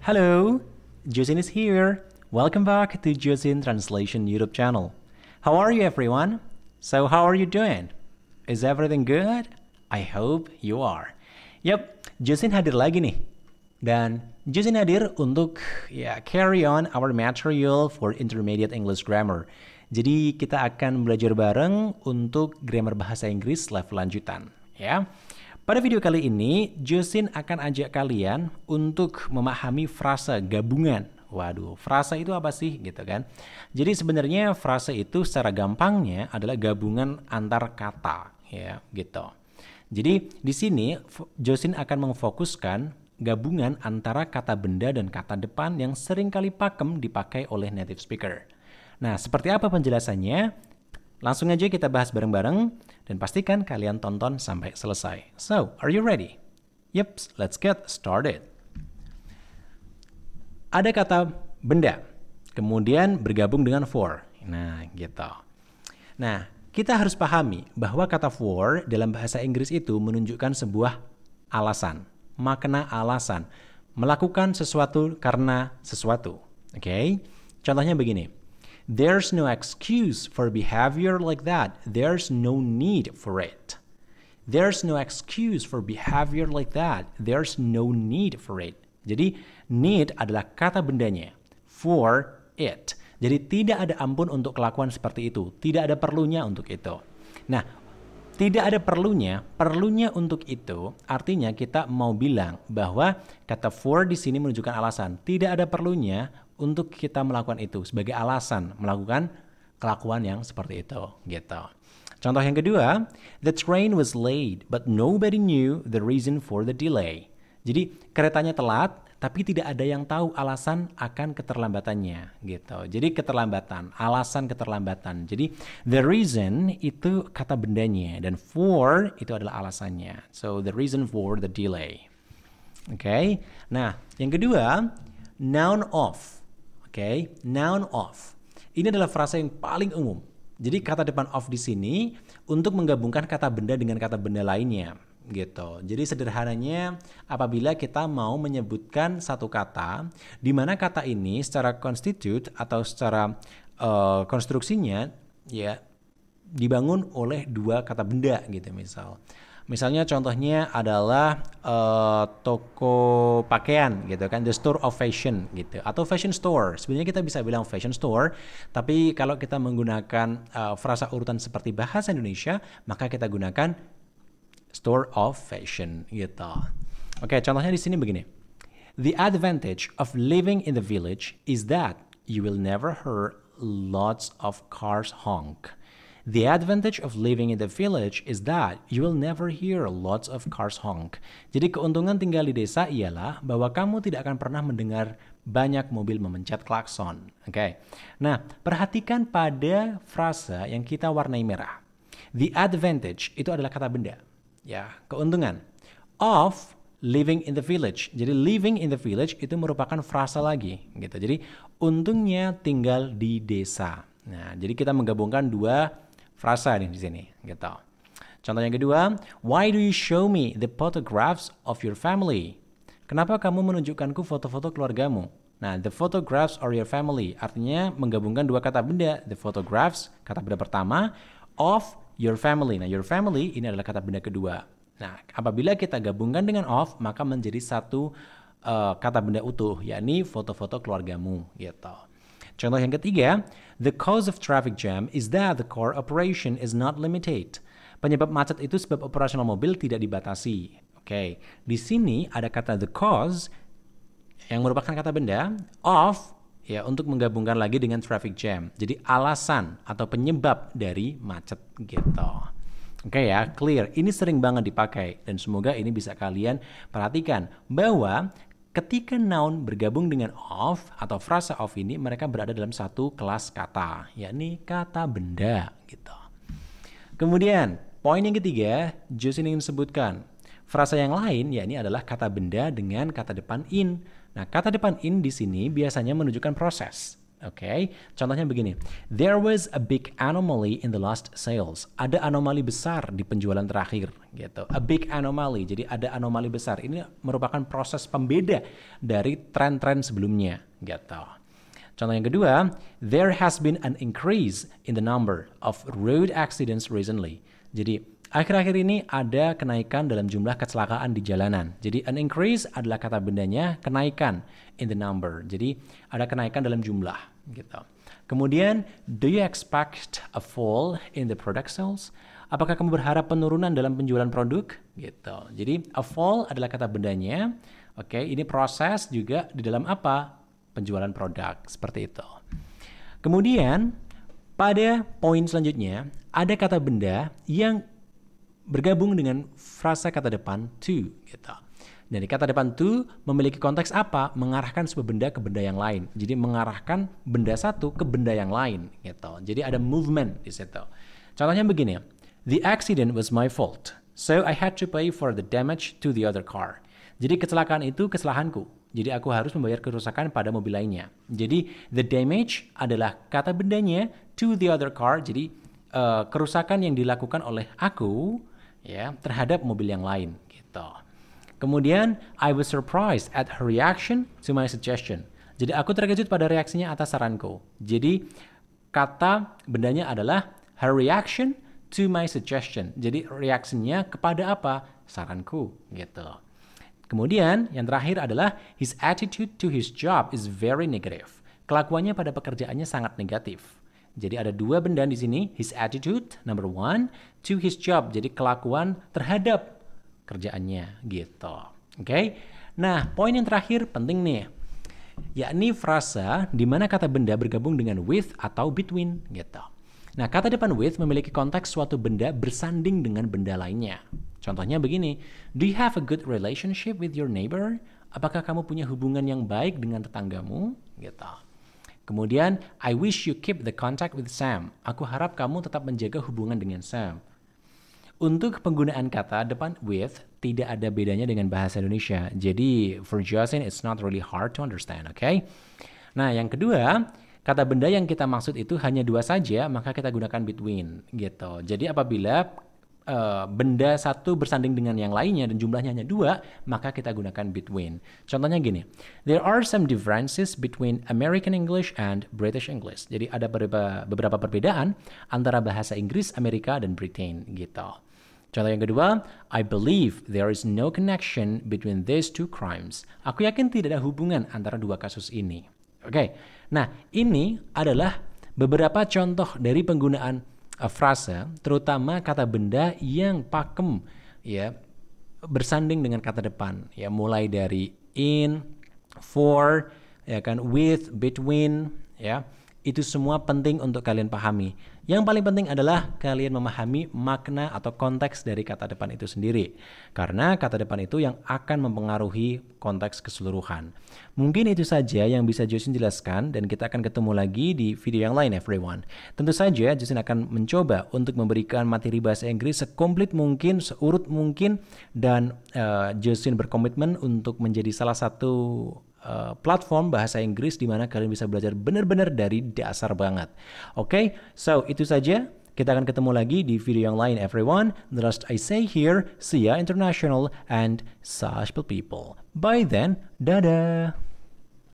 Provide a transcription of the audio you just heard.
Hello, Josin is here. Welcome back to Josin Translation YouTube channel. How are you everyone? So how are you doing? Is everything good? I hope you are. Yup, Josin hadir lagi nih. Dan Josin hadir untuk carry on our material for intermediate English grammar. Jadi kita akan belajar bareng untuk grammar bahasa Inggris level lanjutan, ya. Pada video kali ini, Josin akan ajak kalian untuk memahami frasa gabungan. Waduh, frasa itu apa sih gitu kan? Jadi sebenarnya frasa itu secara gampangnya adalah gabungan antar kata, ya gitu. Jadi di sini Josin akan memfokuskan gabungan antara kata benda dan kata depan yang sering kali pakem dipakai oleh native speaker. Nah, seperti apa penjelasannya? Langsung aja kita bahas bareng-bareng dan pastikan kalian tonton sampai selesai. So, are you ready? Yep, let's get started. Ada kata benda, kemudian bergabung dengan for. Nah, gitu. Nah, kita harus pahami bahwa kata for dalam bahasa Inggris itu menunjukkan sebuah alasan, makna alasan, melakukan sesuatu karena sesuatu. Oke? Contohnya begini. There's no excuse for behavior like that. There's no need for it. There's no excuse for behavior like that. There's no need for it. Jadi, need adalah kata bendanya. For it. Jadi, tidak ada ampun untuk kelakuan seperti itu. Tidak ada perlunya untuk itu. Nah, tidak ada perlunya untuk itu artinya kita mau bilang bahwa kata for di sini menunjukkan alasan. Tidak ada perlunya untuk kita melakukan itu sebagai alasan melakukan kelakuan yang seperti itu, gitu. Contoh yang kedua, the train was late but nobody knew the reason for the delay. Jadi keretanya telat tapi tidak ada yang tahu alasan akan keterlambatannya, gitu. Jadi keterlambatan, alasan keterlambatan. Jadi the reason itu kata bendanya dan for itu adalah alasannya. So the reason for the delay. Oke. Nah, yang kedua, noun of. Oke, noun of. Ini adalah frasa yang paling umum. Jadi kata depan of di sini untuk menggabungkan kata benda dengan kata benda lainnya, gitu. Jadi sederhananya apabila kita mau menyebutkan satu kata di mana kata ini secara constitute atau secara konstruksinya ya dibangun oleh dua kata benda gitu misal. Misalnya contohnya adalah toko pakaian gitu kan, the store of fashion gitu, atau fashion store. Sebenarnya kita bisa bilang fashion store, tapi kalau kita menggunakan frasa urutan seperti bahasa Indonesia, maka kita gunakan store of fashion gitu. Oke, contohnya di sini begini. The advantage of living in the village is that you will never hear lots of cars honk. The advantage of living in the village is that you will never hear lots of cars honk. Jadi keuntungan tinggal di desa ialah bahwa kamu tidak akan pernah mendengar banyak mobil memencet klakson. Oke. Nah, perhatikan pada frasa yang kita warnai merah. The advantage itu adalah kata benda. Ya, keuntungan. Of living in the village. Jadi living in the village itu merupakan frasa lagi, gitu. Jadi untungnya tinggal di desa. Nah, jadi kita menggabungkan dua frasa nih di sini, gitu. Contoh yang kedua, why do you show me the photographs of your family? Kenapa kamu menunjukkanku foto-foto keluargamu? Nah, the photographs of your family artinya menggabungkan dua kata benda. The photographs, kata benda pertama, of your family. Nah, your family ini adalah kata benda kedua. Nah, apabila kita gabungkan dengan of, maka menjadi satu kata benda utuh, yakni foto-foto keluargamu, gitu. Contoh yang ketiga, the cause of traffic jam is that the car operation is not limited. Penyebab macet itu sebab operasional mobil tidak dibatasi. Oke, di sini ada kata the cause yang merupakan kata benda, of ya untuk menggabungkan lagi dengan traffic jam. Jadi alasan atau penyebab dari macet gitu. Oke ya, clear. Ini sering banget dipakai dan semoga ini bisa kalian perhatikan bahwa ketika noun bergabung dengan of atau frasa of ini mereka berada dalam satu kelas kata, yakni kata benda gitu. Kemudian, poin yang ketiga, Josin ingin sebutkan frasa yang lain yakni adalah kata benda dengan kata depan in. Nah, kata depan in di sini biasanya menunjukkan proses. Oke, contohnya begini. There was a big anomaly in the last sales. Ada anomali besar di penjualan terakhir, gitu. A big anomaly. Jadi ada anomali besar. Ini merupakan proses pembeda dari tren-tren sebelumnya, gitu. Contoh yang kedua, there has been an increase in the number of road accidents recently. Jadi akhir-akhir ini ada kenaikan dalam jumlah kecelakaan di jalanan. Jadi an increase adalah kata bendanya kenaikan in the number. Jadi ada kenaikan dalam jumlah gitu. Kemudian do you expect a fall in the product sales? Apakah kamu berharap penurunan dalam penjualan produk? Gitu. Jadi a fall adalah kata bendanya. Oke, ini proses juga di dalam apa? Penjualan produk seperti itu. Kemudian pada poin selanjutnya ada kata benda yang bergabung dengan frasa kata depan to gitu. Jadi kata depan to memiliki konteks apa? Mengarahkan sebuah benda ke benda yang lain. Jadi mengarahkan benda satu ke benda yang lain gitu. Jadi ada movement di situ. Contohnya begini. The accident was my fault. So I had to pay for the damage to the other car. Jadi kecelakaan itu kesalahanku. Jadi aku harus membayar kerusakan pada mobil lainnya. Jadi the damage adalah kata bendanya to the other car. Jadi kerusakan yang dilakukan oleh aku ya terhadap mobil yang lain gitu. Kemudian I was surprised at her reaction to my suggestion. Jadi aku terkejut pada reaksinya atas saranku. Jadi kata bendanya adalah her reaction to my suggestion. Jadi reaksinya kepada apa? Saranku gitu. Kemudian yang terakhir adalah his attitude to his job is very negative. Kelakuannya pada pekerjaannya sangat negatif. Jadi ada dua benda di sini, his attitude number one to his job. Jadi kelakuan terhadap kerjaannya gitu. Oke. Nah, poin yang terakhir penting nih. Yakni frasa di mana kata benda bergabung dengan with atau between gitu. Nah, kata depan with memiliki konteks suatu benda bersanding dengan benda lainnya. Contohnya begini, do you have a good relationship with your neighbor? Apakah kamu punya hubungan yang baik dengan tetanggamu? Gitu. Kemudian, I wish you keep the contact with Sam. Aku harap kamu tetap menjaga hubungan dengan Sam. Untuk penggunaan kata depan with, tidak ada bedanya dengan bahasa Indonesia. Jadi, for Justin, it's not really hard to understand, okay? Nah, yang kedua, kata benda yang kita maksud itu hanya dua saja, maka kita gunakan between, gitu. Jadi, apabila benda satu bersanding dengan yang lainnya dan jumlahnya hanya dua, maka kita gunakan between. Contohnya gini, there are some differences between American English and British English. Jadi ada beberapa perbedaan antara bahasa Inggris Amerika dan Britain gitu. Contoh yang kedua, I believe there is no connection between these two crimes. Aku yakin tidak ada hubungan antara dua kasus ini. Oke. Nah, ini adalah beberapa contoh dari penggunaan frasa, terutama kata benda yang pakem ya bersanding dengan kata depan ya, mulai dari in, for, ya kan, with, between ya. Itu semua penting untuk kalian pahami. Yang paling penting adalah kalian memahami makna atau konteks dari kata depan itu sendiri. Karena kata depan itu yang akan mempengaruhi konteks keseluruhan. Mungkin itu saja yang bisa Justin jelaskan dan kita akan ketemu lagi di video yang lain everyone. Tentu saja Justin akan mencoba untuk memberikan materi bahasa Inggris sekomplit mungkin, seurut mungkin, dan Justin berkomitmen untuk menjadi salah satu platform bahasa Inggris di mana kalian bisa belajar benar-benar dari dasar banget. Oke, so itu saja. Kita akan ketemu lagi di video yang lain everyone. The rest I say here, see ya international and Sashpil people. Bye then, dadah.